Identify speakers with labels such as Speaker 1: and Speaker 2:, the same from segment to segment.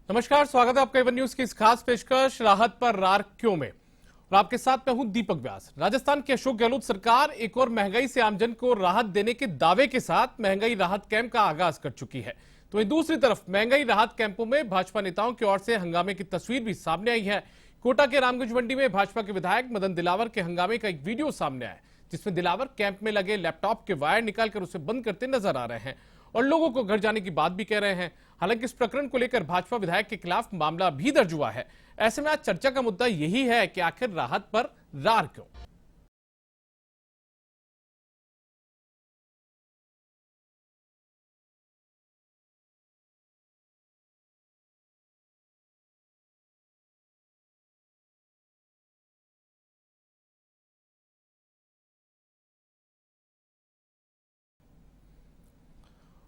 Speaker 1: नमस्कार, स्वागत है आपका एवन न्यूज की इस खास पेशकश राहत पर रार क्यों में। और आपके साथ मैं हूं दीपक व्यास। राजस्थान की अशोक गहलोत सरकार एक और महंगाई से आमजन को राहत देने के दावे के साथ महंगाई राहत कैंप का आगाज कर चुकी है। तो वहीं दूसरी तरफ महंगाई राहत कैंपों में भाजपा नेताओं की ओर से हंगामे की तस्वीर भी सामने आई है। कोटा के रामगंज मंडी में भाजपा के विधायक मदन दिलावर के हंगामे का एक वीडियो सामने आया, जिसमें दिलावर कैंप में लगे लैपटॉप के वायर निकालकर उसे बंद करते नजर आ रहे हैं और लोगों को घर जाने की बात भी कह रहे हैं। हालांकि इस प्रकरण को लेकर भाजपा विधायक के खिलाफ मामला भी दर्ज हुआ है। ऐसे में आज चर्चा का मुद्दा यही है कि आखिर राहत पर रार क्यों।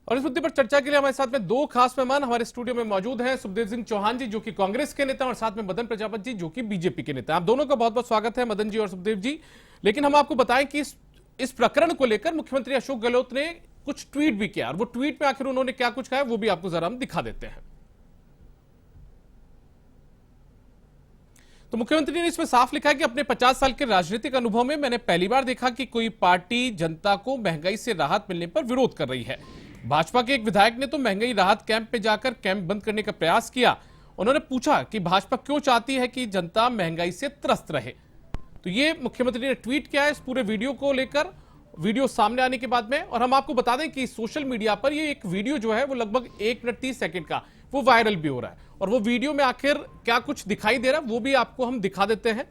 Speaker 1: और इस मुद्दे पर चर्चा के लिए हमारे साथ में दो खास मेहमान हमारे स्टूडियो में मौजूद हैं। सुखदेव सिंह चौहान जी, जो कि कांग्रेस के नेता, और साथ में मदन प्रजापति जी, जो कि बीजेपी के नेता। आप दोनों का बहुत बहुत स्वागत है, मदन जी और सुखदेव जी। लेकिन हम आपको बताएं कि इस प्रकरण को लेकर मुख्यमंत्री अशोक गहलोत ने कुछ ट्वीट भी किया, और वो ट्वीट में आखिर उन्होंने क्या कुछ कहा वो भी आपको जरा हम दिखा देते हैं। तो मुख्यमंत्री ने इसमें साफ लिखा है कि अपने 50 साल के राजनीतिक अनुभव में मैंने पहली बार देखा कि कोई पार्टी जनता को महंगाई से राहत मिलने पर विरोध कर रही है। भाजपा के एक विधायक ने तो महंगाई राहत कैंप पे जाकर कैंप बंद करने का प्रयास किया। उन्होंने पूछा कि भाजपा क्यों चाहती है कि जनता महंगाई से त्रस्त रहे। तो ये मुख्यमंत्री ने ट्वीट किया है इस पूरे वीडियो को लेकर, वीडियो सामने आने के बाद में। और हम आपको बता दें कि सोशल मीडिया पर ये एक वीडियो जो है वो लगभग 1 मिनट 30 सेकंड का वो वायरल भी हो रहा है। और वो वीडियो में आखिर क्या कुछ दिखाई दे रहा है वो भी आपको हम दिखा देते हैं।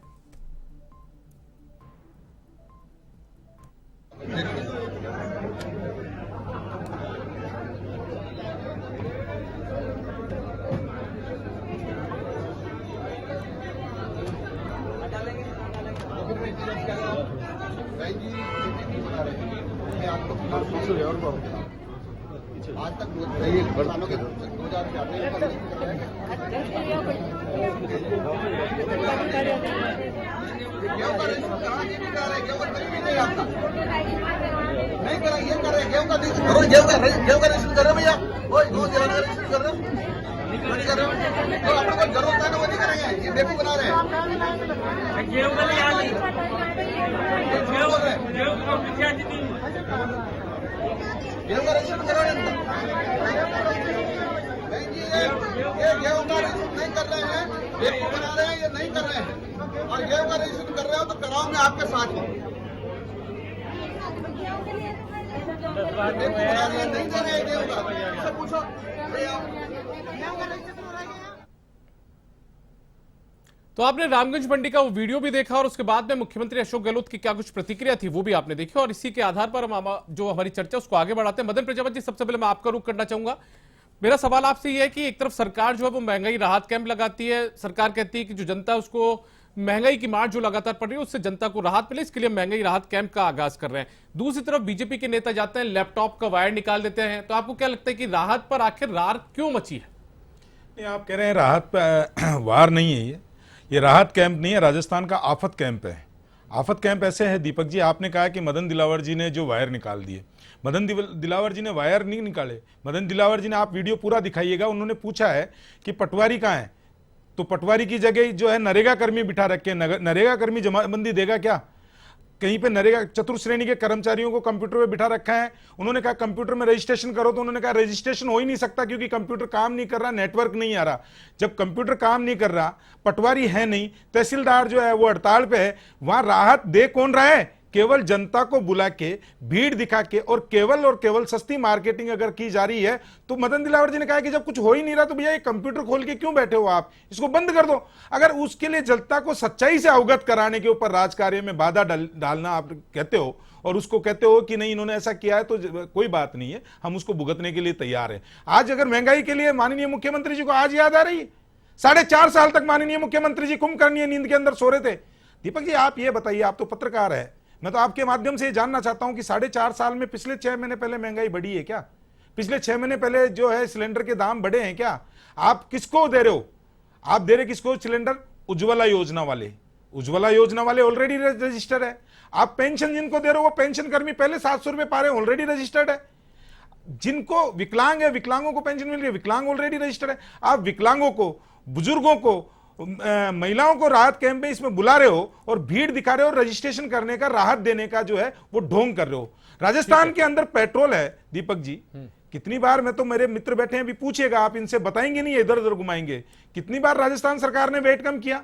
Speaker 2: आज तक किसानों के 2000 नहीं कर रहे, ये कर रहे गेहूं का रजिस्ट्रेशन कर रहे भैया, वो 2000 का रजिस्ट्रेशन कर रहे नहीं कर रहे हो। तो अपने को जरूरत है ना वो नहीं करेंगे, ये बेवकूफ बना रहे हैं। गेहूं का रजिस्ट्रेशन करा रहे हैं नहीं जी, ये गेहूं का रजिस्ट्रेशन नहीं कर रहे हैं, बेवकूफ बना रहे हैं, ये नहीं कर रहे हैं। और गेहूं का रजिस्ट्रेशन कर रहे हो तो कराओ, मैं आपके साथ हूँ। नहीं कर रहे गेहूं का, पूछो
Speaker 1: तो आपने रामगंज मंडी का वो वीडियो भी देखा और उसके बाद में मुख्यमंत्री अशोक गहलोत की क्या कुछ प्रतिक्रिया थी वो भी आपने देखी। और इसी के आधार पर हम जो हमारी चर्चा उसको आगे बढ़ाते हैं। मदन प्रजापति जी, सबसे पहले मैं आपका रुख करना चाहूंगा। मेरा सवाल आपसे यह है कि एक तरफ सरकार जो है वो महंगाई राहत कैंप लगाती है, सरकार कहती है कि जो जनता उसको महंगाई की मार जो लगातार पड़ रही है उससे जनता को राहत मिले, इसके लिए महंगाई राहत कैंप का आगाज कर रहे हैं। दूसरी तरफ बीजेपी के नेता जाते हैं, लैपटॉप का वायर निकाल देते हैं। तो आपको क्या लगता है कि राहत पर आखिर रार क्यों मची है?
Speaker 3: नहीं, आप कह रहे हैं राहत पर वार नहीं है, ये राहत कैंप नहीं है, राजस्थान का आफत कैंप है। आफत कैंप ऐसे है दीपक जी, आपने कहा कि मदन दिलावर जी ने जो वायर निकाल दिए, मदन दिलावर जी ने वायर नहीं निकाले। मदन दिलावर जी ने, आप वीडियो पूरा दिखाइएगा, उन्होंने पूछा है कि पटवारी कहाँ है, तो पटवारी की जगह जो है नरेगा कर्मी बिठा रखे हैं। नरेगा कर्मी जमाबंदी देगा क्या? कहीं पे नरेगा चतुर्थ श्रेणी के कर्मचारियों को कंप्यूटर पे बिठा रखा है। उन्होंने कहा कंप्यूटर में रजिस्ट्रेशन करो, तो उन्होंने कहा रजिस्ट्रेशन हो ही नहीं सकता क्योंकि कंप्यूटर काम नहीं कर रहा, नेटवर्क नहीं आ रहा। जब कंप्यूटर काम नहीं कर रहा, पटवारी है नहीं, तहसीलदार जो है वो हड़ताल पे है, वहां राहत दे कौन रहा है? केवल जनता को बुला के, भीड़ दिखा के और केवल सस्ती मार्केटिंग अगर की जा रही है। तो मदन दिलावर जी ने कहा कि जब कुछ हो ही नहीं रहा तो भैया ये कंप्यूटर खोल के क्यों बैठे हो आप, इसको बंद कर दो। अगर उसके लिए जनता को सच्चाई से अवगत कराने के ऊपर राजकार्य में बाधा डालना आप कहते हो और उसको कहते हो कि नहीं इन्होंने ऐसा किया है, तो कोई बात नहीं है, हम उसको भुगतने के लिए तैयार है। आज अगर महंगाई के लिए माननीय मुख्यमंत्री जी को आज याद आ रही है, 4.5 साल तक माननीय मुख्यमंत्री जी कुंभकर्णीय नींद के अंदर सो रहे थे। दीपक जी, आप ये बताइए, आप तो पत्रकार है, मैं तो आपके माध्यम से ये जानना चाहता हूं कि 4.5 साल में पिछले 6 महीने पहले महंगाई बढ़ी है क्या? पिछले 6 महीने पहले जो है सिलेंडर के दाम बढ़े हैं क्या? आप किसको दे रहे हो? आप दे रहे किसको सिलेंडर? उज्ज्वला योजना वाले। उज्ज्वला योजना वाले ऑलरेडी रजिस्टर्ड है। आप पेंशन जिनको दे रहे हो वो पेंशन कर्मी पहले 700 रुपए पा रहे हैं, ऑलरेडी रजिस्टर्ड है। जिनको विकलांग है, विकलांगों को पेंशन मिल रही है, विकलांग ऑलरेडी रजिस्टर्ड है। आप विकलांगों को, बुजुर्गों को, महिलाओं को राहत कैंप में इसमें बुला रहे हो और भीड़ दिखा रहे हो, रजिस्ट्रेशन करने का, राहत देने का जो है वो ढोंग कर रहे हो। राजस्थान के अंदर पेट्रोल है दीपक जी, कितनी बार, मैं तो, मेरे मित्र बैठे हैं अभी, पूछिएगा आप इनसे, बताएंगे नहीं, इधर उधर घुमाएंगे, कितनी बार राजस्थान सरकार ने वेट कम किया।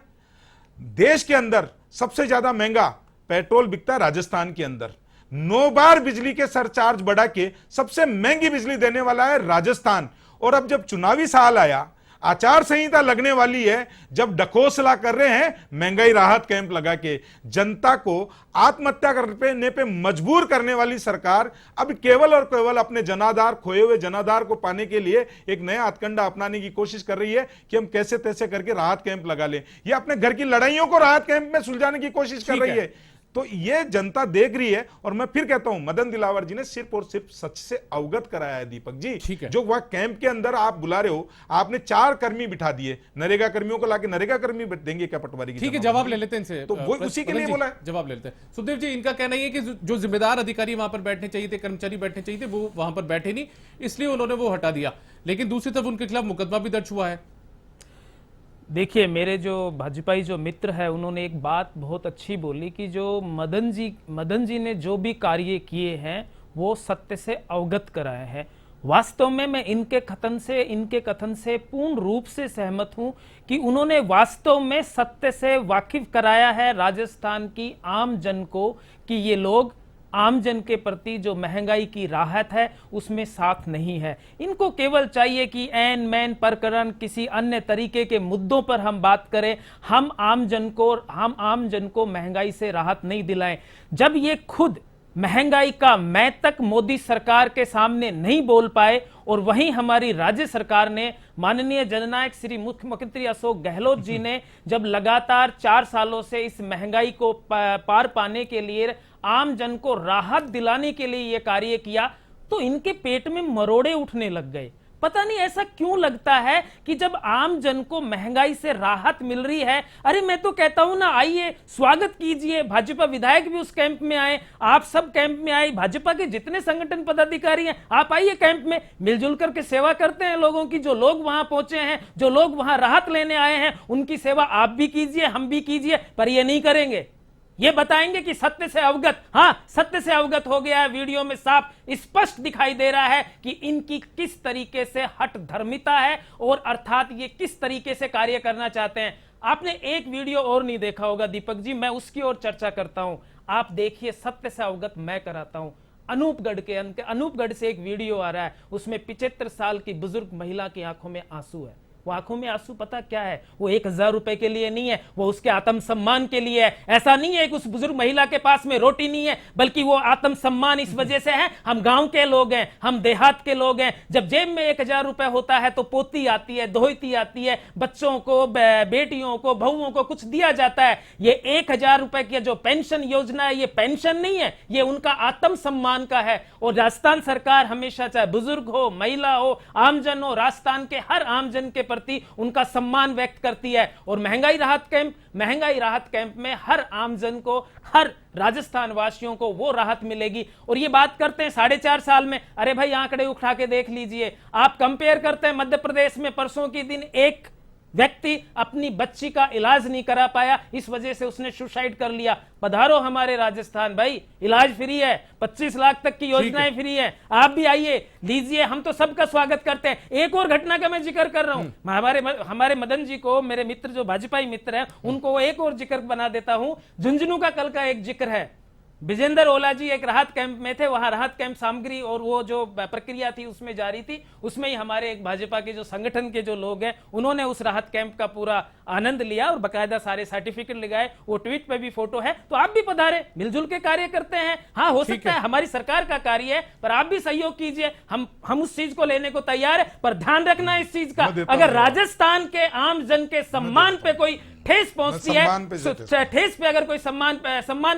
Speaker 3: देश के अंदर सबसे ज्यादा महंगा पेट्रोल बिकता है राजस्थान के अंदर। 9 बार बिजली के सरचार्ज बढ़ा के सबसे महंगी बिजली देने वाला है राजस्थान। और अब जब चुनावी साल आया, आचार संहिता लगने वाली है, जब डकोसला कर रहे हैं महंगाई राहत कैंप लगा के, जनता को आत्महत्या करने पे मजबूर करने वाली सरकार अब केवल और केवल अपने जनाधार, खोए हुए जनाधार को पाने के लिए एक नया हथकंडा अपनाने की कोशिश कर रही है कि हम कैसे तैसे करके राहत कैंप लगा लें। ये अपने घर की लड़ाइयों को राहत कैंप में सुलझाने की कोशिश कर रही है। तो ये जनता देख रही है। और मैं फिर कहता हूं, मदन दिलावर जी ने सिर्फ और सिर्फ सच से अवगत कराया है दीपक जी। जो वह कैंप के अंदर आप बुला रहे हो, आपने 4 कर्मी बिठा दिए, नरेगा कर्मियों को लाके नरेगा कर्मी देंगे क्या पटवारी की?
Speaker 1: ठीक है, जवाब ले लेते हैं इनसे,
Speaker 3: तो वो उसी के लिए बोला है।
Speaker 1: जवाब ले लेते हैं। सुखदेव जी, इनका कहना है कि जो जिम्मेदार अधिकारी वहां पर बैठने चाहिए थे, कर्मचारी बैठने चाहिए थे, वो वहां पर बैठे नहीं, इसलिए उन्होंने वो हटा दिया। लेकिन दूसरी तरफ उनके खिलाफ मुकदमा भी दर्ज हुआ है।
Speaker 4: देखिए, मेरे जो भाजपाई जो मित्र है, उन्होंने एक बात बहुत अच्छी बोली कि जो मदन जी ने जो भी कार्य किए हैं वो सत्य से अवगत कराए हैं। वास्तव में मैं इनके कथन से पूर्ण रूप से सहमत हूं कि उन्होंने वास्तव में सत्य से वाकिफ कराया है राजस्थान की आम जन को कि ये लोग आम जन के प्रति जो महंगाई की राहत है उसमें साथ नहीं है। इनको केवल चाहिए कि एन मैन प्रकरण, किसी अन्य तरीके के मुद्दों पर हम बात करें, हम आम जन को महंगाई से राहत नहीं दिलाएं। जब ये खुद महंगाई का मैं तक मोदी सरकार के सामने नहीं बोल पाए और वहीं हमारी राज्य सरकार ने, माननीय जननायक श्री मुख्यमंत्री अशोक गहलोत जी ने जब लगातार 4 सालों से इस महंगाई को पार पाने के लिए, आम जन को राहत दिलाने के लिए यह कार्य किया, तो इनके पेट में मरोड़े उठने लग गए। पता नहीं ऐसा क्यों लगता है कि जब आम जन को महंगाई से राहत मिल रही है, अरे मैं तो कहता हूं ना, आइए स्वागत कीजिए। भाजपा विधायक भी उस कैंप में आए, आप सब कैंप में आए, भाजपा के जितने संगठन पदाधिकारी हैं आप आइए कैंप में, मिलजुल करके सेवा करते हैं लोगों की। जो लोग वहां पहुंचे हैं, जो लोग वहां राहत लेने आए हैं, उनकी सेवा आप भी कीजिए, हम भी कीजिए। पर ये नहीं करेंगे, ये बताएंगे कि सत्य से अवगत, हां सत्य से अवगत हो गया है। वीडियो में साफ स्पष्ट दिखाई दे रहा है कि इनकी किस तरीके से हठ धर्मिता है और अर्थात ये किस तरीके से कार्य करना चाहते हैं। आपने एक वीडियो और नहीं देखा होगा दीपक जी, मैं उसकी ओर चर्चा करता हूं, आप देखिए। सत्य से अवगत मैं कराता हूं। अनूपगढ़ से एक वीडियो आ रहा है, उसमें 75 साल की बुजुर्ग महिला की आंखों में आंसू है। वो आंखों में आंसू पता क्या है? वो 1000 रुपए के लिए नहीं है, वो उसके आत्मसम्मान के लिए है। ऐसा नहीं है कि उस बुजुर्ग महिला के पास में रोटी नहीं है, बल्कि वो आत्मसम्मान इस वजह से है, हम गांव के लोग हैं, हम देहात के लोग हैं। जब जेब में 1000 रुपए होता है तो पोती आती है, दोहती आती है, बच्चों को, बेटियों को, बहुओं को कुछ दिया जाता है। ये 1000 रुपए की जो पेंशन योजना है, ये पेंशन नहीं है, ये उनका आत्मसम्मान का है। और राजस्थान सरकार हमेशा, चाहे बुजुर्ग हो, महिला हो, आमजन हो, राजस्थान के हर आमजन के उनका सम्मान व्यक्त करती है। और महंगाई राहत कैंप में हर आमजन को, हर राजस्थान वासियों को वो राहत मिलेगी। और ये बात करते हैं 4.5 साल में, अरे भाई आंकड़े उठा के देख लीजिए। आप कंपेयर करते हैं, मध्य प्रदेश में परसों के दिन एक व्यक्ति अपनी बच्ची का इलाज नहीं करा पाया, इस वजह से उसने सुसाइड कर लिया। पधारो हमारे राजस्थान भाई, इलाज फ्री है, 25 लाख तक की योजनाएं फ्री है। आप भी आइए, लीजिए, हम तो सबका स्वागत करते हैं। एक और घटना का मैं जिक्र कर रहा हूं, हमारे मदन जी को, मेरे मित्र जो भाजपाई मित्र हैं, उनको एक और जिक्र बना देता हूं। झुंझुनू का कल का एक जिक्र है। विजेंद्र ओला जी एक राहत कैंप में थे, वहां राहत कैंप सामग्री और वो जो प्रक्रिया थी उसमें जारी थी, उसमें ही हमारे एक भाजपा के जो संगठन के जो लोग हैं, उन्होंने उस राहत कैंप का पूरा आनंद लिया और बकायदा सारे सर्टिफिकेट लगाए। वो ट्वीट पे भी फोटो है, तो आप भी पधारे, मिलजुल के कार्य करते हैं। हाँ, हो सकता है हमारी सरकार का कार्य है, पर आप भी सहयोग कीजिए, हम उस चीज को लेने को तैयार है। पर ध्यान रखना इस चीज का, अगर राजस्थान के आम जन के सम्मान पे कोई ठेस पहुंचती है, ठेस पे अगर कोई सम्मान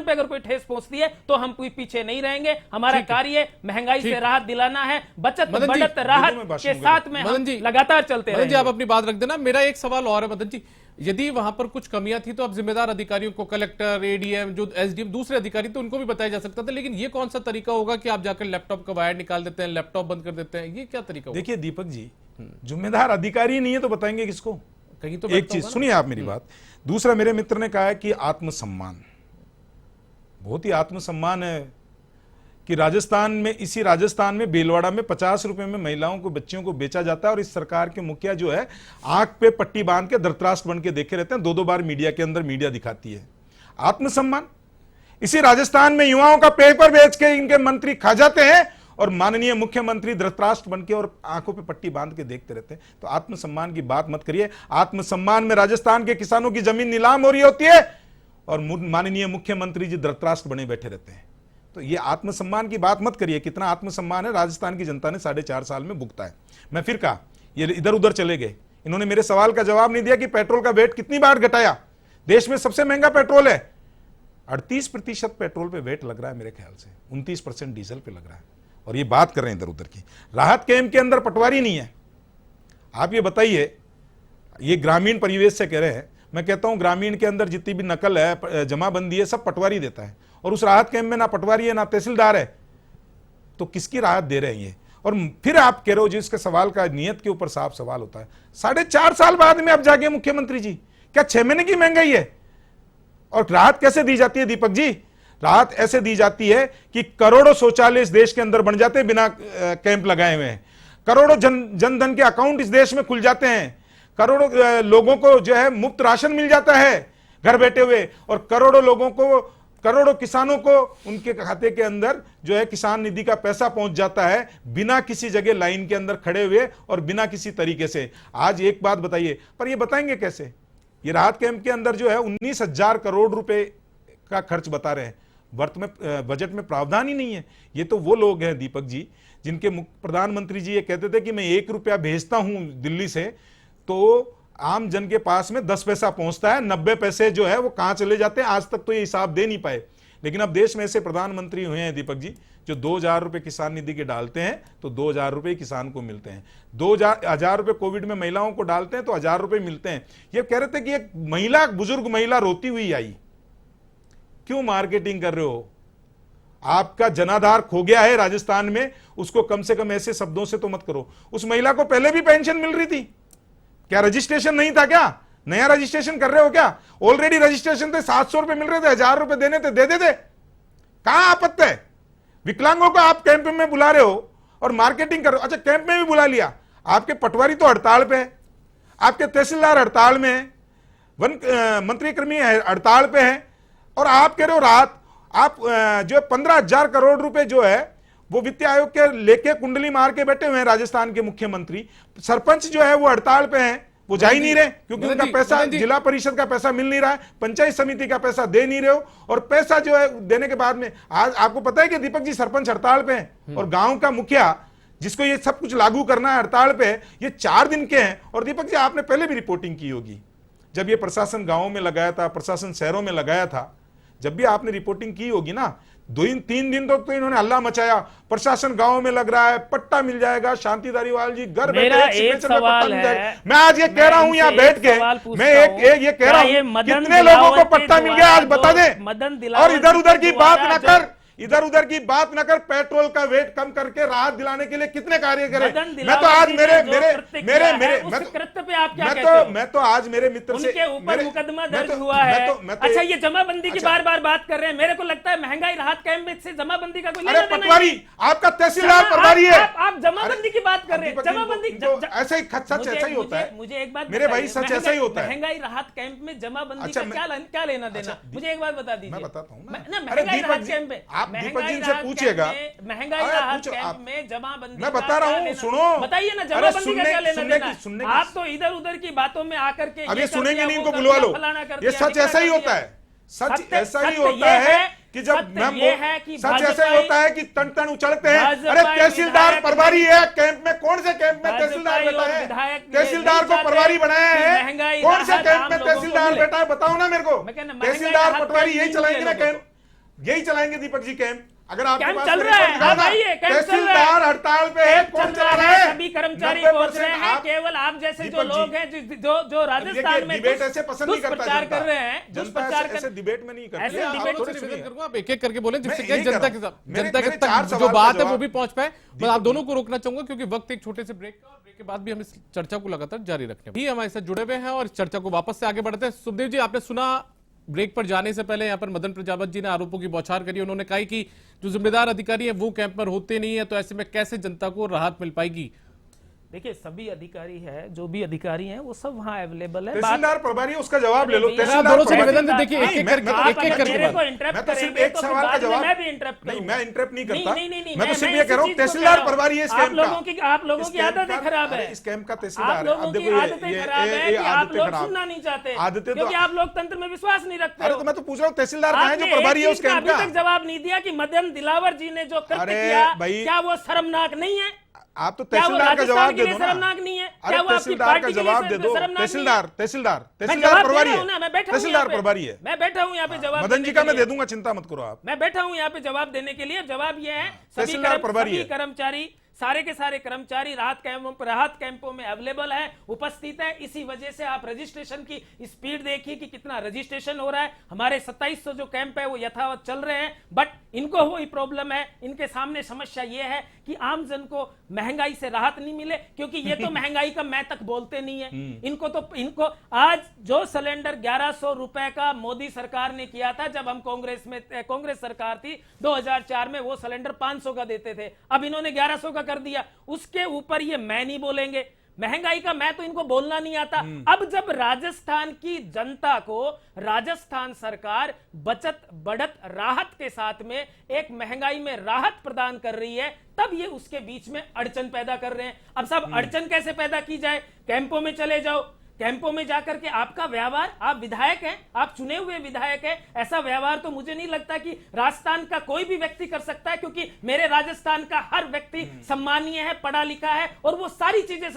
Speaker 4: पे अगर कोई ठेस पहुंचती है, तो हम कोई पीछे नहीं रहेंगे। हमारा कार्य महंगाई से राहत दिलाना है, बचत बढ़त राहत के साथ में हम लगातार चलते रहेंगे।
Speaker 1: मदन जी, आप अपनी बात रख देना। मेरा एक सवाल और है मदन जी, यदि वहां पर कुछ कमियां थी तो अब जिम्मेदार अधिकारियों को, कलेक्टर, एडीएम, जो एसडीएम, दूसरे अधिकारी, तो उनको भी बताया जा सकता था। लेकिन ये कौन सा तरीका होगा कि आप जाकर लैपटॉप का वायर निकाल देते हैं, लैपटॉप बंद कर देते हैं? ये क्या तरीका होगा?
Speaker 3: देखिए दीपक जी, जिम्मेदार अधिकारी नहीं है तो बताएंगे किसको?
Speaker 1: कहीं तो
Speaker 3: एक चीज सुनिए आप मेरी बात। दूसरा, मेरे मित्र ने कहा है कि आत्मसम्मान, बहुत ही आत्मसम्मान है कि राजस्थान में, इसी राजस्थान में बेलवाड़ा में 50 रुपए में महिलाओं को, बच्चियों को बेचा जाता है और इस सरकार के मुखिया जो है आंख पे पट्टी बांध के धृतराष्ट्र बन के देखे रहते हैं। 2-2 बार मीडिया के अंदर मीडिया दिखाती है। आत्मसम्मान, इसी राजस्थान में युवाओं का पेपर बेच के इनके मंत्री खा जाते हैं और माननीय मुख्यमंत्री धृतराष्ट्र बन के और आंखों पे पट्टी बांध के देखते रहते हैं। तो आत्मसम्मान की बात मत करिए। आत्मसम्मान में राजस्थान के किसानों की जमीन नीलाम हो रही होती है और माननीय मुख्यमंत्री जी धृतराष्ट्र बने बैठे रहते हैं। तो ये आत्मसम्मान की बात मत करिए। कितना आत्मसम्मान है राजस्थान की जनता ने 4.5 साल में भुगता है। मैं फिर कहा, ये इधर उधर चले गए, इन्होंने मेरे सवाल का जवाब नहीं दिया कि पेट्रोल का वेट कितनी बार घटाया। देश में सबसे महंगा पेट्रोल है, 38% पेट्रोल पे वेट लग रहा है मेरे ख्याल से, 29% डीजल पे लग रहा है, और ये बात कर रहे हैं इधर उधर की। राहत कैंप के अंदर पटवारी नहीं है। आप ये बताइए, ये ग्रामीण परिवेश से कह रहे हैं, मैं कहता हूं ग्रामीण के अंदर जितनी भी नकल है, जमाबंदी है, सब पटवारी देता है, और उस राहत कैंप में ना पटवारी है ना तहसीलदार है, तो किसकी राहत दे रहे हैं ये? और फिर आप कह रहे हो, जिसके सवाल का नियत के ऊपर साफ सवाल होता है, 4.5 साल बाद में अब जाके मुख्यमंत्री जी, क्या 6 महीने की महंगाई है? और राहत कैसे दी जाती है दीपक जी? राहत ऐसे दी जाती है कि करोड़ों शौचालय इस देश के अंदर बन जाते हैं बिना कैंप लगाए हुए हैं, करोड़ों जनधन के अकाउंट इस देश में खुल जाते हैं, करोड़ों लोगों को जो है मुफ्त राशन मिल जाता है घर बैठे हुए, और करोड़ों लोगों को, करोड़ों किसानों को उनके खाते के अंदर जो है किसान निधि का पैसा पहुंच जाता है बिना किसी जगह लाइन के अंदर खड़े हुए और बिना किसी तरीके से। आज एक बात बताइए, पर ये बताएंगे कैसे? ये राहत कैंप के अंदर जो है 19,000 करोड़ रुपए का खर्च बता रहे हैं, वर्तमान बजट में प्रावधान ही नहीं है। ये तो वो लोग हैं दीपक जी, जिनके प्रधानमंत्री जी ये कहते थे कि मैं 1 रुपया भेजता हूं दिल्ली से तो आम जन के पास में 10 पैसा पहुंचता है, 90 पैसे जो है वो कहां चले जाते हैं, आज तक तो ये हिसाब दे नहीं पाए। लेकिन अब देश में ऐसे प्रधानमंत्री हुए हैं दीपक जी, जो 2,000 रुपए किसान निधि के डालते हैं तो 2,000 रुपए किसान को मिलते हैं, 2,000 रुपए कोविड में महिलाओं को डालते हैं तो 1,000 रुपए मिलते हैं। ये कह रहे थे कि एक महिला, बुजुर्ग महिला रोती हुई आई। क्यों मार्केटिंग कर रहे हो? आपका जनाधार खो गया है राजस्थान में, उसको कम से कम ऐसे शब्दों से तो मत करो। उस महिला को पहले भी पेंशन मिल रही थी, क्या रजिस्ट्रेशन नहीं था क्या? नया रजिस्ट्रेशन कर रहे हो क्या? ऑलरेडी रजिस्ट्रेशन थे, 700 रुपए मिल रहे थे, 1,000 रुपए देने थे, दे देते। कहां आपत्ति है? विकलांगों को आप कैंप में बुला रहे हो और मार्केटिंग कर रहे हो। अच्छा, कैंप में भी बुला लिया, आपके पटवारी तो हड़ताल पे है, आपके तहसीलदार हड़ताल में है, वन मंत्री कर्मी हड़ताल पे है, और आप कह रहे हो राहत। आप जो 15,000 करोड़ रुपए जो है वो वित्त आयोग के लेके कुंडली मार के बैठे हुए हैं राजस्थान के मुख्यमंत्री। सरपंच जो है वो हड़ताल पे हैं, वो जा ही नहीं रहे क्योंकि उनका पैसा, जिला परिषद का पैसा मिल नहीं रहा है, पंचायत समिति का पैसा दे नहीं रहे हो, और पैसा जो है देने के बाद में आज आपको पता है कि दीपक जी सरपंच हड़ताल पे हैं, और गांव का मुखिया जिसको ये सब कुछ लागू करना है हड़ताल पे है। ये 4 दिन के हैं। और दीपक जी, आपने पहले भी रिपोर्टिंग की होगी, जब ये प्रशासन गांवों में लगाया था, प्रशासन शहरों में लगाया था, जब भी आपने रिपोर्टिंग की होगी ना, 2-3 दिन तो इन्होंने हल्ला मचाया, प्रशासन गांव में लग रहा है, पट्टा मिल जाएगा, शांति धारीवाल जी घर बैठे
Speaker 4: एक सवाल है,
Speaker 3: मैं आज ये कह रहा हूं यहाँ बैठ के, मैं एक ये कह रहा हूं, कितने लोगों को पट्टा मिल गया आज बता दे। और इधर उधर की बात ना कर, इधर उधर की बात न कर, पेट्रोल का वेट कम करके राहत दिलाने के लिए कितने कार्य करें। मैं तो आज मैं तो आज मेरे मित्र से,
Speaker 4: उनके ऊपर मुकदमा दर्ज हुआ है। अच्छा, ये जमाबंदी की बार बार बात कर रहे हैं, मेरे को लगता है महंगाई राहत कैंप से जमाबंदी का कोई लेना देना नहीं।
Speaker 3: पटवारी, आपका तहसीलदार पटवारी है,
Speaker 4: आप जमाबंदी की बात कर रहे हैं। जमाबंदी
Speaker 3: ऐसा ही सच ऐसा ही होता है।
Speaker 4: मुझे एक बात,
Speaker 3: मेरे भाई सच ऐसा ही होता है।
Speaker 4: महंगाई राहत कैंप में जमाबंदी का क्या लेना देना, मुझे एक बात बता दीजिए।
Speaker 3: मैं बताता हूँ ना,
Speaker 4: महंगाई राहत कैंप में,
Speaker 3: आप दीपक जी से पूछिएगा,
Speaker 4: महंगाई राहत कैंप में जमाबंदी,
Speaker 3: मैं बता रहा हूँ, सुनो,
Speaker 4: बताइए ना जमाबंदी का क्या लेना देना। आप तो इधर उधर की बातों में आकर के,
Speaker 3: अब ये सुनेंगे नहीं, इनको बुलवा लो। ये सच ऐसा ही होता है, सच ऐसा ही होता है कि जब सच ऐसा ही होता है कि तन तन उछलते हैं। अरे तहसीलदार प्रभारी है कैंप में, कौन से कैंप में तहसीलदार बैठा है? तहसीलदार को प्रभारी बनाया है, कौन से कैंप में तहसीलदार बैठा है? बताओ ना मेरे को। तहसीलदार पटवारी यही चलाएंगे ना कैंप, यही चलाएंगे दीपक जी कैंप। अगर आपके
Speaker 4: कैंप
Speaker 3: पास
Speaker 4: चल
Speaker 3: में
Speaker 4: रहा है,
Speaker 3: रिपोर्ट दिखाओ
Speaker 4: आप
Speaker 3: ना,
Speaker 4: आइए, कैंप चल रहा है।
Speaker 3: तहसीलदार हड़ताल पे है, कौन चला रहा है?
Speaker 4: सभी कर्मचारी
Speaker 3: 90%
Speaker 4: पहुंच रहे हैं,
Speaker 3: आप-
Speaker 4: केवल आप जैसे जो
Speaker 3: दीपक जी,
Speaker 4: लोग हैं जो राजस्थान में
Speaker 3: डिबेट ऐसे पसंद नहीं करता
Speaker 4: दुष्प्रचार
Speaker 3: जनता।
Speaker 4: कर रहे हैं,
Speaker 3: जनता
Speaker 4: दुष्प्रचार
Speaker 3: ऐसे- ऐसे डिबेट में नहीं करती
Speaker 4: ऐसे
Speaker 3: है। आप
Speaker 4: डिबेट
Speaker 3: थोड़ी
Speaker 1: से
Speaker 3: सुनिए।
Speaker 1: निवेदन करूंगा, आप एक एक करके बोलें जिससे
Speaker 3: मैं
Speaker 1: क्या
Speaker 3: यही कर
Speaker 1: जनता
Speaker 3: रहा
Speaker 1: के
Speaker 3: हूं।
Speaker 1: साथ
Speaker 3: मेरे-
Speaker 1: जनता के
Speaker 3: मेरे चार
Speaker 1: तक जो
Speaker 3: सवाल का
Speaker 1: बात है वो
Speaker 3: जवाब-
Speaker 1: भी पहुंच पाए। बस आप दोनों को रोकना चाहूंगा क्योंकि वक्त एक छोटे से ब्रेक का, और ब्रेक के बाद भी हम इस चर्चा को लगातार जारी रखेंगे। हमारे साथ जुड़े हुए हैं और इस चर्चा को वापस से आगे बढ़ते हैं। सुखदेव जी, आपने सुना ब्रेक पर जाने से पहले यहाँ पर मदन प्रजापत जी ने आरोपों की बौछार करी। उन्होंने कहा कि जो जिम्मेदार अधिकारी है वो कैंप पर होते नहीं है, तो ऐसे में कैसे जनता को राहत मिल पाएगी?
Speaker 4: देखिए, सभी अधिकारी है, जो भी अधिकारी हैं वो सब वहाँ अवेलेबल है।
Speaker 3: तहसीलदार प्रभारी है, उसका जवाब ले लो।
Speaker 4: अरे भैया,
Speaker 3: तहसीलदार
Speaker 1: दोनों से
Speaker 3: प्रभारी-
Speaker 1: निवेदन से देखिए,
Speaker 3: नहीं,
Speaker 1: एक-एक
Speaker 3: मैं-
Speaker 1: करके-
Speaker 3: मैं-
Speaker 1: एक-एक
Speaker 3: मैं-
Speaker 1: करके
Speaker 4: मेरे
Speaker 1: बात।
Speaker 4: को इंटरप्ट
Speaker 3: मैं तो सिर्फ
Speaker 4: करेंगे
Speaker 3: एक
Speaker 4: तो फिर
Speaker 3: सवाल का
Speaker 4: बाद में
Speaker 3: जवाब
Speaker 4: मैं भी इंटरप्ट
Speaker 3: नहीं,
Speaker 4: करूंगा।
Speaker 3: मैं इंटरप्ट नहीं करता।
Speaker 4: नहीं,
Speaker 3: मैं तो सिर्फ ये
Speaker 4: ऐसी
Speaker 3: कह रहा हूँ,
Speaker 4: चीज को
Speaker 3: तहसीलदार
Speaker 4: कह रहा हूं।
Speaker 3: प्रभारी है इस
Speaker 4: आप
Speaker 3: कैंप का।
Speaker 4: लोगों
Speaker 3: इस
Speaker 4: की
Speaker 3: कैंप
Speaker 4: आदतें
Speaker 3: का-
Speaker 4: खराब
Speaker 3: अरे
Speaker 4: है।
Speaker 3: इस कैंप का
Speaker 4: आप
Speaker 3: तहसीलदार है।
Speaker 4: लोगों
Speaker 3: अब
Speaker 4: की
Speaker 3: देखो ये-
Speaker 4: आदतें
Speaker 3: ये-
Speaker 4: खराब
Speaker 3: ये-
Speaker 4: है
Speaker 3: ये
Speaker 4: कि आप
Speaker 3: आदतें
Speaker 4: लोग
Speaker 3: खराब।
Speaker 4: सुनना नहीं चाहते,
Speaker 3: आदतें तो-
Speaker 4: क्योंकि आप लोग तंत्र में विश्वास नहीं रखते
Speaker 3: अरे
Speaker 4: हो।
Speaker 3: तो मैं तो पूछ रहा हूँ, तहसीलदार कहाँ है जो
Speaker 4: आपने
Speaker 3: प्रभारी है
Speaker 4: एक
Speaker 3: उस
Speaker 4: चीज का
Speaker 3: कैंप
Speaker 4: अभी
Speaker 3: का?
Speaker 4: तक जवाब नहीं दिया कि मदन दिलावर जी ने जो कृत्य
Speaker 3: अरे
Speaker 4: किया,
Speaker 3: भाई,
Speaker 4: क्या वो शर्मनाक नहीं है?
Speaker 3: आप तो
Speaker 4: क्या वो
Speaker 3: तहसीलदार का
Speaker 4: राजस्थान
Speaker 3: जवाब
Speaker 4: के
Speaker 3: दे
Speaker 4: लिए
Speaker 3: दो ना।
Speaker 4: शर्मनाक नहीं है?
Speaker 3: अरे
Speaker 4: क्या वो आपकी
Speaker 3: तहसीलदार का
Speaker 4: पार्टी के लिए
Speaker 3: जवाब दे दो।
Speaker 4: शर्मनाक नहीं है?
Speaker 3: तहसीलदार
Speaker 4: मैं
Speaker 3: तहसीलदार
Speaker 4: जवाब
Speaker 3: तहसीलदार
Speaker 4: दे
Speaker 3: प्रभारी
Speaker 4: रहा हूं ना, मैं
Speaker 3: है,
Speaker 4: बैठा हूं
Speaker 3: तहसीलदार
Speaker 4: यहाँ पे।
Speaker 3: प्रभारी है।
Speaker 4: मैं बैठा हूं यहाँ पे जवाब
Speaker 3: मदन
Speaker 4: देने
Speaker 3: जी
Speaker 4: के
Speaker 3: का मैं
Speaker 4: लिए।
Speaker 3: दे दूंगा, चिंता मत करो आप।
Speaker 4: मैं बैठा हूं यहाँ पे जवाब देने के लिए। जवाब ये है,
Speaker 3: तहसीलदार प्रभारी है।
Speaker 4: कर्मचारी, सारे के सारे कर्मचारी राहत कैंपों में अवेलेबल है, उपस्थित है। इसी वजह से आप रजिस्ट्रेशन की स्पीड देखिए कि कितना रजिस्ट्रेशन हो रहा है। हमारे 2700 जो कैंप है वो यथावत चल रहे हैं, बट इनको वही प्रॉब्लम है। इनके सामने समस्या ये है कि आम जन को महंगाई से राहत नहीं मिले, क्योंकि ये तो महंगाई का मैं तक बोलते नहीं है। इनको आज जो सिलेंडर 1100 रुपए का मोदी सरकार ने किया था, जब हम कांग्रेस सरकार थी 2004 में, वो सिलेंडर 500 का देते थे। अब इन्होंने 1100 का कर दिया। उसके ऊपर ये मैं नहीं बोलेंगे, महंगाई का मैं तो इनको बोलना नहीं आता। अब जब राजस्थान की जनता को राजस्थान सरकार बचत बढ़त राहत के साथ में एक महंगाई में राहत प्रदान कर रही है, तब ये उसके बीच में अड़चन पैदा कर रहे हैं। अब सब अड़चन कैसे पैदा की जाए? कैंपों में चले जाओ, कैंपों में जाकर के आपका व्यवहार, आप विधायक हैं, आप चुने हुए विधायक हैं, ऐसा व्यवहार तो मुझे नहीं लगता कि राजस्थान का कोई भी व्यक्ति कर सकता है, क्योंकि मेरे राजस्थान का हर व्यक्ति सम्मानीय है, पढ़ा लिखा है और वो सारी चीजें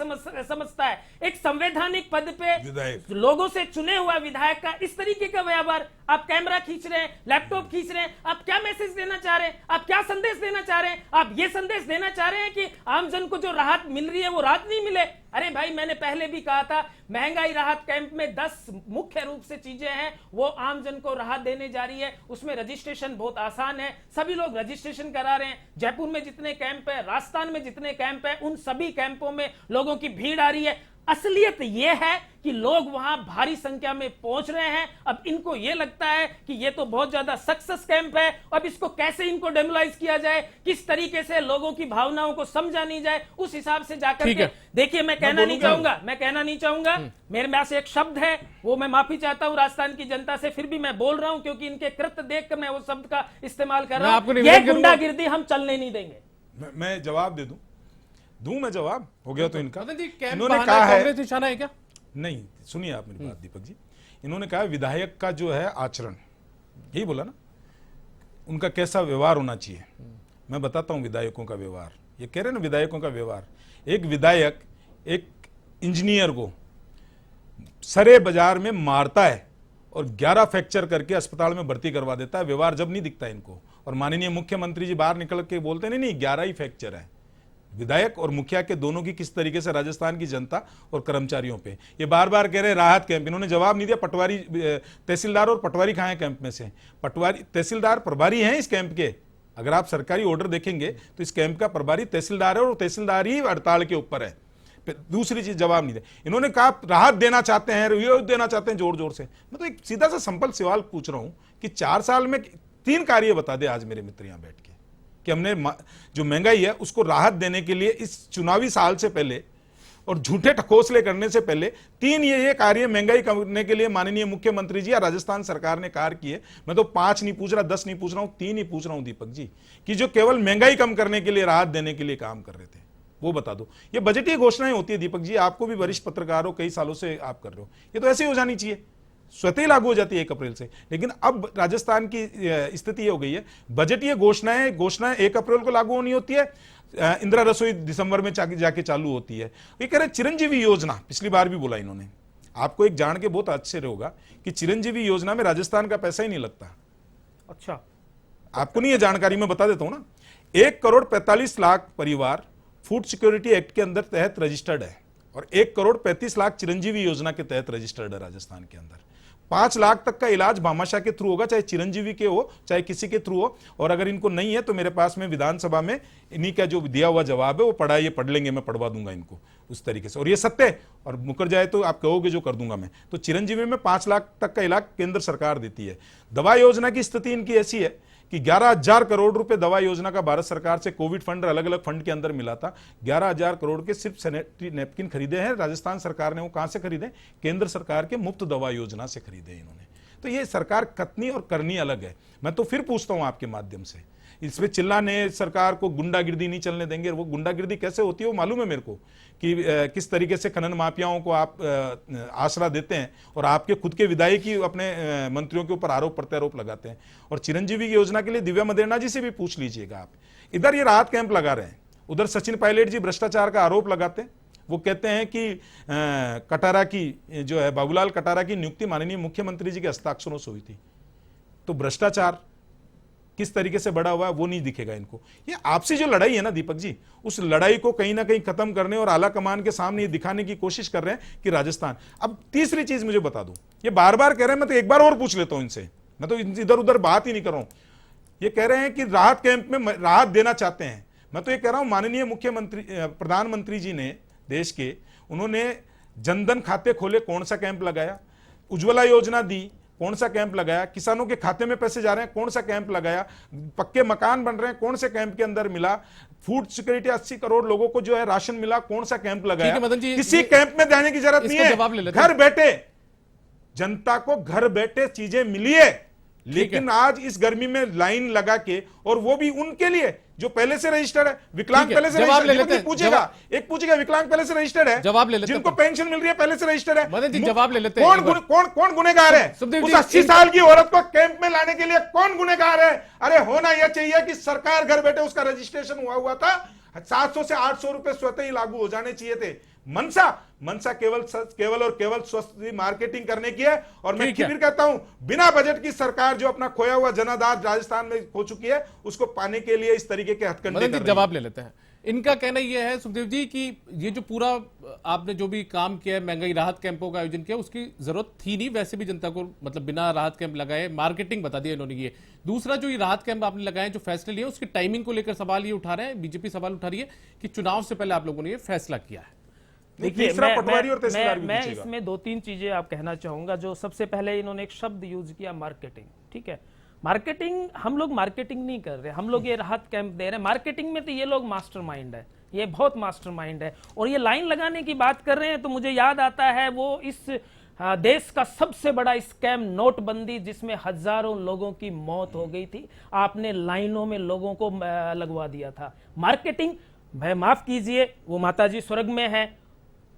Speaker 4: समझता है। एक संवैधानिक पद पे लोगों से चुने हुआ विधायक का इस तरीके का व्यवहार, आप कैमरा खींच रहे हैं, लैपटॉप खींच रहे हैं, आप क्या मैसेज देना चाह रहे हैं? आप क्या संदेश देना चाह रहे हैं? आप ये संदेश देना चाह रहे हैं कि आम जन को जो राहत मिल रही है वो राहत नहीं मिले? अरे भाई, मैंने पहले भी कहा था, महंगाई राहत कैंप में 10 मुख्य रूप से चीजें हैं, वो आम जन को राहत देने जा रही है। उसमें रजिस्ट्रेशन बहुत आसान है, सभी लोग रजिस्ट्रेशन करा रहे हैं। जयपुर में जितने कैंप है, राजस्थान में जितने कैंप है, उन सभी कैंपों में लोगों की भीड़ आ रही है। असलियत यह है कि लोग वहां भारी संख्या में पहुंच रहे हैं। अब इनको यह लगता है कि यह तो बहुत ज्यादा सक्सेस कैंप है, अब इसको कैसे इनको डेमोलाइज किया जाए, किस तरीके से लोगों की भावनाओं को समझा नहीं जाए, उस हिसाब से जाकर के देखिए। मैं कहना नहीं चाहूंगा, मेरे पास एक शब्द है, वो मैं माफी चाहता हूं राजस्थान की जनता से, फिर भी मैं बोल रहा हूं क्योंकि इनके कृत्य देखकर मैं वो शब्द का इस्तेमाल कर रहा हूं। यह गुंडागिर्दी हम चलने नहीं देंगे।
Speaker 3: मैं जवाब दे दूं मैं जवाब हो गया तो इनका।
Speaker 1: इन्होंने कहा है कांग्रेस निशाना है क्या?
Speaker 3: नहीं, सुनिए आप मेरी बात दीपक जी। इन्होंने कहा विधायक का जो है आचरण, यही बोला ना, उनका कैसा व्यवहार होना चाहिए। मैं बताता हूं विधायकों का व्यवहार। ये कह रहे हैं ना विधायकों का व्यवहार। एक विधायक एक इंजीनियर को सरे बाजार में मारता है और 11 फ्रैक्चर करके अस्पताल में भर्ती करवा देता है। व्यवहार जब नहीं दिखता इनको, और माननीय मुख्यमंत्री जी बाहर निकल के बोलते नहीं 11 ही फ्रैक्चर है। विधायक और मुखिया के दोनों की किस तरीके से राजस्थान की जनता और कर्मचारियों पे ये बार बार कह रहे हैं राहत कैंप। इन्होंने जवाब नहीं दिया। पटवारी तहसीलदार और पटवारी कहाँ हैं कैंप में से? पटवारी तहसीलदार प्रभारी हैं इस कैंप के। अगर आप सरकारी ऑर्डर देखेंगे तो इस कैंप का प्रभारी तहसीलदार है और तहसीलदार ही हड़ताल के ऊपर है। दूसरी चीज जवाब नहीं दिया। इन्होंने कहा राहत देना चाहते हैं, रिव्यू देना चाहते हैं जोर जोर से। मैं तो एक सीधा सा सिंपल सवाल पूछ रहा हूं कि 4 साल में 3 कार्य बता दे आज मेरे मित्र यहां बैठ के कि हमने जो महंगाई है उसको राहत देने के लिए इस चुनावी साल से पहले और झूठे ठकोसले करने से पहले 3 ये कार्य महंगाई करने के लिए माननीय मुख्यमंत्री जी या राजस्थान सरकार ने कार्य किए। मैं तो 5 नहीं पूछ रहा, 10 नहीं पूछ रहा हूं, 3 ही पूछ रहा हूं दीपक जी, कि जो केवल महंगाई कम करने के लिए, राहत देने के लिए काम कर रहे थे वो बता दो। ये बजटीय घोषणाएं होती है दीपक जी, आपको भी वरिष्ठ पत्रकार हो, कई सालों से आप कर रहे हो, ये तो ऐसे ही हो जानी चाहिए, स्वतः ही लागू हो जाती है 1 अप्रैल से। लेकिन अब राजस्थान की स्थिति ये हो गई है, बजटीय घोषणाएं 1 अप्रैल को लागू होनी होती है, इंदिरा रसोई दिसंबर में जाके चालू होती है। ये कह रहे चिरंजीवी योजना, पिछली बार भी बोला इन्होंने। आपको एक जान के बहुत आश्चर्य होगा कि चिरंजीवी योजना में राजस्थान का पैसा ही नहीं लगता।
Speaker 4: अच्छा,
Speaker 3: आपको नहीं है जानकारी, मैं बता देता हूं ना। 1,45,00,000 परिवार फूड सिक्योरिटी एक्ट के अंदर तहत रजिस्टर्ड है और 1,35,00,000 चिरंजीवी योजना के तहत रजिस्टर्ड है राजस्थान के अंदर। 5 लाख तक का इलाज भामाशाह के थ्रू होगा, चाहे चिरंजीवी के हो चाहे किसी के थ्रू हो। और अगर इनको नहीं है तो मेरे पास में विधानसभा में इन्हीं का जो दिया हुआ जवाब है वो पढ़ा, ये पढ़ लेंगे, मैं पढ़वा दूंगा इनको उस तरीके से। और ये सत्य है, और मुकर जाए तो आप कहोगे जो कर दूंगा मैं। तो चिरंजीवी में 5 लाख तक का इलाज केंद्र सरकार देती है। दवा योजना की स्थिति इनकी ऐसी है कि 11,000 करोड़ रुपए दवा योजना का भारत सरकार से कोविड फंड, अलग अलग फंड के अंदर मिला था। 11,000 करोड़ के सिर्फ सैनिटरी नैपकिन खरीदे हैं राजस्थान सरकार ने। वो कहां से खरीदे? केंद्र सरकार के मुफ्त दवा योजना से खरीदे इन्होंने। तो ये सरकार कथनी और करनी अलग है। मैं तो फिर पूछता हूं आपके माध्यम से, इसमें चिल्लाने सरकार को गुंडागिर्दी नहीं चलने देंगे। वो गुंडागिर्दी कैसे होती है वो मालूम है मेरे को, कि किस तरीके से खनन माफियाओं को आप आसरा देते हैं और आपके खुद के विधायक ही अपने मंत्रियों के ऊपर आरोप प्रत्यारोप लगाते हैं। और चिरंजीवी की योजना के लिए दिव्या मदेरणा जी से भी पूछ लीजिएगा आप। इधर ये राहत कैंप लगा रहे हैं, उधर सचिन पायलट जी भ्रष्टाचार का आरोप लगाते हैं। वो कहते हैं कि कटारा की जो है, बाबूलाल कटारा की नियुक्ति माननीय मुख्यमंत्री जी के हस्ताक्षरों से हुई थी। तो भ्रष्टाचार किस तरीके से बढ़ा हुआ है वो नहीं दिखेगा इनको। ये आपसी जो लड़ाई है ना दीपक जी, उस लड़ाई को कहीं ना कहीं खत्म करने और आला कमान के सामने ये दिखाने की कोशिश कर रहे हैं कि राजस्थान। अब तीसरी चीज मुझे बता दूं, ये बार बार कह रहे हैं, मैं तो एक बार और पूछ लेता हूं इनसे, मैं तो इधर उधर बात ही नहीं कर रहा हूं। ये कह रहे हैं कि राहत कैंप में राहत देना चाहते हैं। मैं तो ये कह रहा हूं, माननीय मुख्यमंत्री प्रधानमंत्री जी ने देश के, उन्होंने जनधन खाते खोले, कौन सा कैंप लगाया? उज्ज्वला योजना दी, कौन सा कैंप लगाया? किसानों के खाते में पैसे जा रहे हैं, कौन सा कैंप लगाया? पक्के मकान बन रहे हैं, कौन से कैंप के अंदर मिला? फूड सिक्योरिटी 80 करोड़ लोगों को जो है राशन मिला, कौन सा कैंप लगाया? किसी कैंप में जाने की जरूरत नहीं है। घर बैठे जनता को घर बैठे चीजें मिली है। लेकिन आज इस गर्मी में लाइन लगा के, और वो भी उनके लिए जो पहले से रजिस्टर्ड है। विकलांग पहले से
Speaker 1: जवाब ले लेते हैं।
Speaker 3: पूछेगा, एक पूछेगा विकलांग पहले से रजिस्टर्ड है,
Speaker 1: जवाब ले लेते हैं।
Speaker 3: जिनको पेंशन मिल रही है पहले से रजिस्टर्ड है।
Speaker 1: मदन जी जवाब ले लेते हैं।
Speaker 3: कौन गुनहगार है? उस 80 साल की औरत को कैंप में लाने के लिए कौन गुनहगार है? अरे होना यह चाहिए कि सरकार घर बैठे, उसका रजिस्ट्रेशन हुआ था, 700 से 800 रुपए स्वतः ही लागू हो जाने चाहिए थे। मनसा केवल और केवल स्वस्थ मार्केटिंग करने की है। और मैं फिर कहता हूं, बिना बजट की सरकार जो अपना खोया हुआ जनाधार राजस्थान में खो चुकी है, उसको पाने के लिए इस तरीके के हथकंडे कर रही है।
Speaker 1: जवाब ले लेते हैं। इनका कहना यह है सुखदेव जी कि ये जो पूरा आपने जो भी काम किया है, महंगाई राहत कैंपों का आयोजन किया, उसकी जरूरत थी नहीं। वैसे भी जनता को मतलब बिना राहत कैंप लगाए मार्केटिंग बता दिया इन्होंने। ये दूसरा जो ये राहत कैंप आपने लगाए, जो फैसले लिए, उसकी टाइमिंग को लेकर सवाल ये उठा रहे हैं, बीजेपी सवाल उठा रही है कि चुनाव से पहले आप लोगों ने ये फैसला किया है।
Speaker 4: देखिए, मैं इसमें 2-3 चीजें आप कहना चाहूंगा। जो सबसे पहले इन्होंने एक शब्द यूज किया, मार्केटिंग। ठीक है, मार्केटिंग, हम लोग मार्केटिंग नहीं कर रहे, हम लोग ये राहत कैंप दे रहे हैं। मार्केटिंग में तो ये लोग मास्टरमाइंड है, ये बहुत मास्टरमाइंड है। और ये लाइन लगाने की बात कर रहे हैं तो मुझे याद आता है वो इस देश का सबसे बड़ा स्कैम नोटबंदी, जिसमें हजारों लोगों की मौत हो गई थी। आपने लाइनों में लोगों को लगवा दिया था। मार्केटिंग, मैं माफ कीजिए, वो माताजी स्वर्ग में है,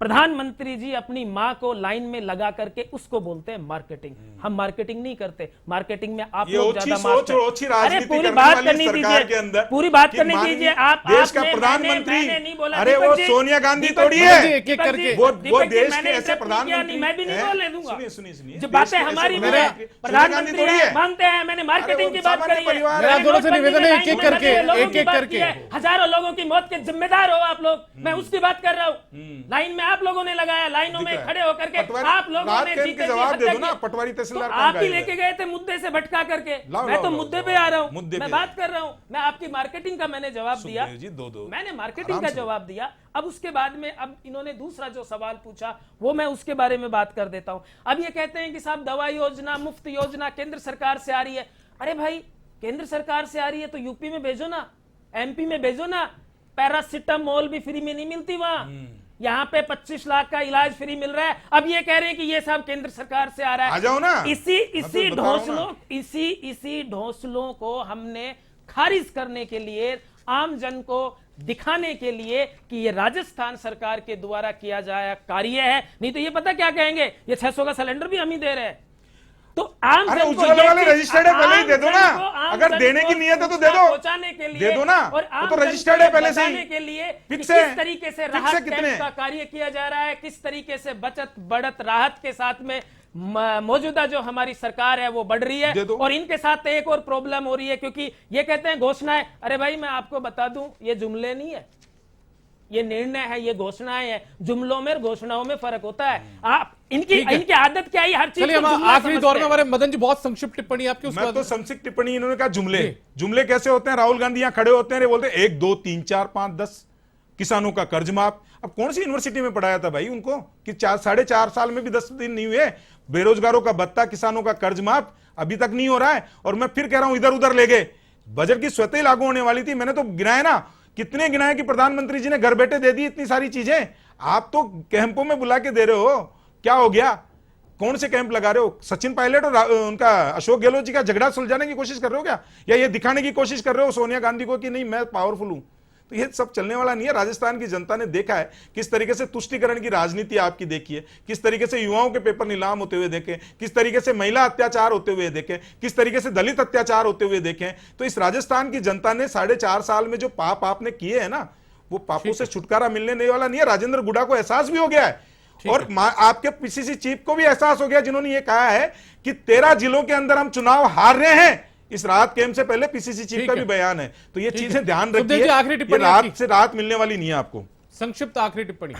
Speaker 4: प्रधानमंत्री जी अपनी मां को लाइन में लगा करके उसको बोलते हैं मार्केटिंग। हम मार्केटिंग नहीं करते। मार्केटिंग में आप लोग ज्यादा अरे पूरी बात करनी दीजिए, पूरी बात करने दीजिए। आप
Speaker 3: देश का प्रधानमंत्री, अरे वो सोनिया गांधी थोड़ी है,
Speaker 1: एक एक करके
Speaker 3: वो देश के ऐसे प्रधानमंत्री।
Speaker 4: मैं भी नहीं बोलने दूंगा।
Speaker 3: सुनिए,
Speaker 4: जो बातें हमारी प्रधानमंत्री मानते हैं, मैंने मार्केटिंग की बात करी है।
Speaker 1: दोनों से निवेदन है, एक एक करके
Speaker 4: हजारों लोगों की मौत के जिम्मेदार हो आप लोग, मैं उसकी बात कर रहा हूँ। लाइन में आप लोगों ने लगाया, लाइनों में खड़े होकर के आप लोगों ने जीते
Speaker 3: जवाब दे दो ना। पटवारी तहसीलदार
Speaker 4: आप ही लेके गए थे मुद्दे से भटका करके। मैं तो मुद्दे पे आ रहा हूँ, मैं बात कर रहा हूँ। मैं आपकी मार्केटिंग का मैंने जवाब दिया, मैंने मार्केटिंग का जवाब दिया। अब उसके बाद में अब इन्होंने दूसरा जो सवाल पूछा वो मैं उसके बारे में बात कर देता हूं। अब ये कहते हैं कि साहब दवा योजना, मुफ्त योजना केंद्र सरकार से आ रही है। अरे भाई, केंद्र सरकार से आ रही है तो यूपी में भेजो ना, एमपी में भेजो ना। पैरासिटामोल भी फ्री में नहीं मिलती वहां, यहाँ पे 25 लाख का इलाज फ्री मिल रहा है। अब ये कह रहे हैं कि ये सब केंद्र सरकार से आ रहा है।
Speaker 3: आ जाओ ना।
Speaker 4: इसी ढोंसलों को हमने खारिज करने के लिए, आम जन को दिखाने के लिए कि ये राजस्थान सरकार के द्वारा किया जाया कार्य है। नहीं तो ये पता क्या कहेंगे, ये 600 का सिलेंडर भी हम ही दे रहे हैं। तो आम जन को
Speaker 3: वाले रजिस्टर्ड है, पहले ही दे दो ना। अगर देने की नियत है तो दे दो,
Speaker 4: पहुंचाने के लिए
Speaker 3: दे दो ना।
Speaker 4: और
Speaker 3: वो तो रजिस्टर्ड है पहले से ही।
Speaker 4: के लिए
Speaker 3: किस
Speaker 4: तरीके से राहत कैंप का कार्य किया जा रहा है, किस तरीके से बचत बढ़त राहत के साथ में मौजूदा जो हमारी सरकार है वो बढ़ रही
Speaker 3: दे
Speaker 4: है।
Speaker 3: दो।
Speaker 4: और इनके साथ एक और प्रॉब्लम हो रही है, क्योंकि ये कहते हैं घोषणाएं। अरे भाई मैं आपको बता दूं, ये जुमले नहीं है, ये निर्णय है, ये घोषणाएं हैं। जुमलों में और घोषणाओं में फर्क होता है। आप इनकी आदत क्या है, हर चीज
Speaker 1: चलिए
Speaker 4: को
Speaker 1: हम
Speaker 4: जुमला
Speaker 1: आखिरी दौर में
Speaker 4: समझते हैं।
Speaker 1: हमारे मदन जी बहुत संक्षिप्त टिप्पणी आपकी, उसके
Speaker 3: मैं तो
Speaker 1: बाद
Speaker 3: संक्षिप्त टिप्पणी, इन्होंने कहा जुमले। जुमले कैसे होते हैं? राहुल गांधी यहाँ खड़े होते हैं, ये बोलते हैं 1 2 3 4 5 10 किसानों का कर्ज माफ। अब कौन सी यूनिवर्सिटी में पढ़ाया था भाई उनको कि 4.5 साल में भी 10 दिन नहीं हुए? बेरोजगारों का भत्ता, किसानों का कर्ज माफ अभी तक नहीं हो रहा है। और मैं फिर कह रहा हूं, इधर उधर ले गए। बजट की स्वतः ही लागू होने वाली थी, मैंने तो गिनाया ना, कितने गिनाए कि प्रधानमंत्री जी ने घर बैठे दे दी इतनी सारी चीजें। आप तो कैंपों में बुला के दे रहे हो, क्या हो गया? कौन से कैंप लगा रहे हो? सचिन पायलट और उनका अशोक गहलोत जी का झगड़ा सुलझाने की कोशिश कर रहे हो क्या? या ये दिखाने की कोशिश कर रहे हो सोनिया गांधी को कि नहीं मैं पावरफुल हूं? तो ये सब चलने वाला नहीं है। राजस्थान की जनता ने देखा है किस तरीके से तुष्टीकरण की राजनीति आपकी देखी है, किस तरीके से युवाओं के पेपर नीलाम होते हुए देखे, किस तरीके से महिला अत्याचार होते हुए देखे, किस तरीके से दलित अत्याचार होते हुए देखे। तो इस राजस्थान की जनता ने 4.5 साल में जो पाप आपने किए हैं ना, वो पापों से छुटकारा मिलने वाला नहीं है। राजेंद्र गुडा को एहसास भी हो गया है और आपके पीसीसी चीफ को भी एहसास हो गया, जिन्होंने ये कहा है कि 13 जिलों के अंदर हम चुनाव हार रहे हैं। इस राहत कैंप से पहले पीसीसी चीफ का भी बयान है। तो ये चीजें ध्यान
Speaker 1: सुखदेव जी,
Speaker 3: रखिए,
Speaker 1: आखिरी
Speaker 3: ये
Speaker 1: टिप्पणी
Speaker 3: राहत
Speaker 1: आपकी।
Speaker 3: से राहत मिलने वाली नहीं है आपको।
Speaker 1: संक्षिप्त आखिरी टिप्पणी।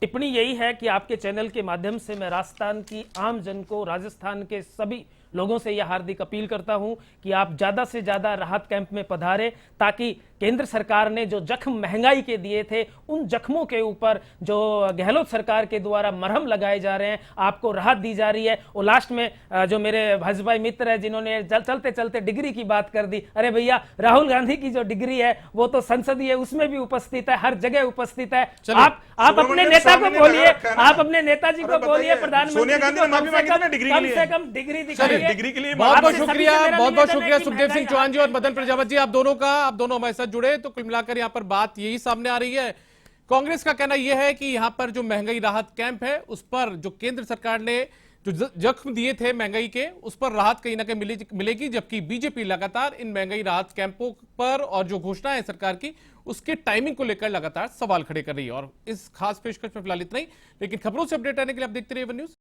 Speaker 4: टिप्पणी यही है कि आपके चैनल के माध्यम से मैं राजस्थान की आम जन को, राजस्थान के सभी लोगों से यह हार्दिक अपील करता हूं कि आप ज्यादा से ज्यादा राहत कैंप में पधारें, ताकि केंद्र सरकार ने जो जख्म महंगाई के दिए थे, उन जख्मों के ऊपर जो गहलोत सरकार के द्वारा मरहम लगाए जा रहे हैं, आपको राहत दी जा रही है। और लास्ट में जो मेरे भाजपा मित्र है जिन्होंने चलते चलते डिग्री की बात कर दी, अरे भैया राहुल गांधी की जो डिग्री है वो तो संसदीय उसमें भी उपस्थित है, हर जगह उपस्थित है। आप अपने नेता को बोलिए, आप अपने नेताजी को बोलिए, प्रधानमंत्री
Speaker 3: सोनिया गांधी ने माफी मांगी थी ना डिग्री के लिए।
Speaker 4: कम से कम डिग्री दिखाइए।
Speaker 3: डिग्री के लिए
Speaker 1: बहुत बहुत
Speaker 4: आपसे सभी
Speaker 1: शुक्रिया,
Speaker 4: से मेरा
Speaker 1: बहुत बहुत
Speaker 4: निवेदन है
Speaker 1: शुक्रिया
Speaker 4: कि
Speaker 1: सुखदेव सिंह
Speaker 4: महंगाई
Speaker 1: चौहान जी और मदन प्रजापति जी, आप दोनों का, आप दोनों हमारे साथ जुड़े। तो कुल मिलाकर यहाँ पर बात यही सामने आ रही है। कांग्रेस का कहना यह है कि यहाँ पर जो महंगाई राहत कैंप है उस पर जो केंद्र सरकार ने जो जख्म दिए थे महंगाई के, उस पर राहत कहीं ना कहीं मिलेगी, जबकि बीजेपी लगातार इन महंगाई राहत कैंपों पर और जो घोषणा है सरकार की उसके टाइमिंग को लेकर लगातार सवाल खड़े कर रही है। और इस खास पेशकश में फिलहाल इतना ही, लेकिन खबरों से अपडेट रहने के लिए आप देखते रहिए वन न्यूज।